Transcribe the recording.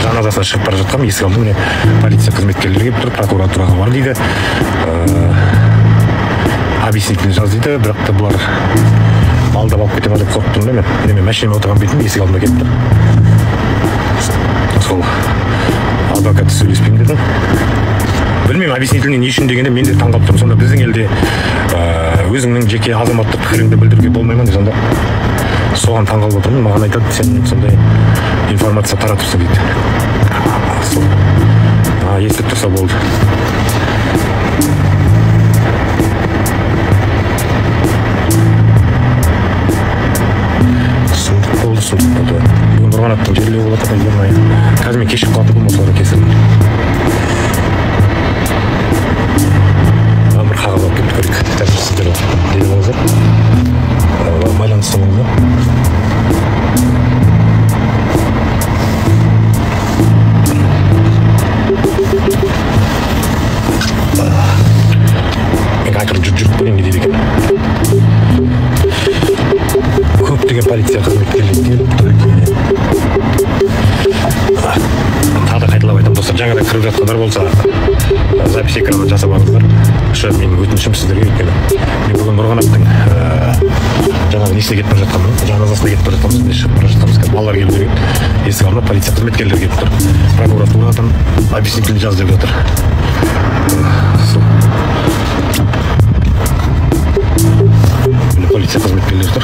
жаназасына шығып бара жатқанмын, есік алдым, міне полиция қызметкерлері келіп тұр, прокуратураға бар дейді, объяснительный жаз дейді, бірақ та бұлар алдап алып кете ма деп қорқып тұрмын да мен. Мен машинеме отырған бетім есік алдыма келіп тұр. Сол адвокатты сөйлеспеймін дедім. Білмеймін, объяснительный не үшін дегенде мен де таңғалып тұрмын. Сонда біздің елде өзіңнің жеке азаматтық пікіріңді білдіруге болмай ма деп сонда соған таңғалып отырмын. Маған айтады, сен сондай информация таратыпсың дейді. Естіп тұрса болды. Сұмдық болды. Бүгін Нұрған аттың жерлеу болады, қазір мен кешіп қалатын болмаса олар кесілді. Бір қағаз алып кетіп көрейік. Қазір сіздер дей болыңыздар. Байланысты болыңыздар. Мен айтырым жүріп көрейін не дейді екен. Көптеген полиция қызметкерлері келіп тұр екен. Тағы да қайталап айтамын достар, жаңадан кіріп жатқандар болса запись экранын жасап алыңыздар. Осы менің өтінішім сіздерге, өйткені мен бүгін Нұрған аттың жаңағы несіне кетіп бара жатқанмын, жаназасына кетіп бара жатқанбыз, шығып бара жатқанбыз, балалар келіп жүрген. Есік алдына полиция қызметкерлері келіп тұр. Прокуратурадан объяснительный жаз деп жатыр. Полиция қызметкерлері тұр.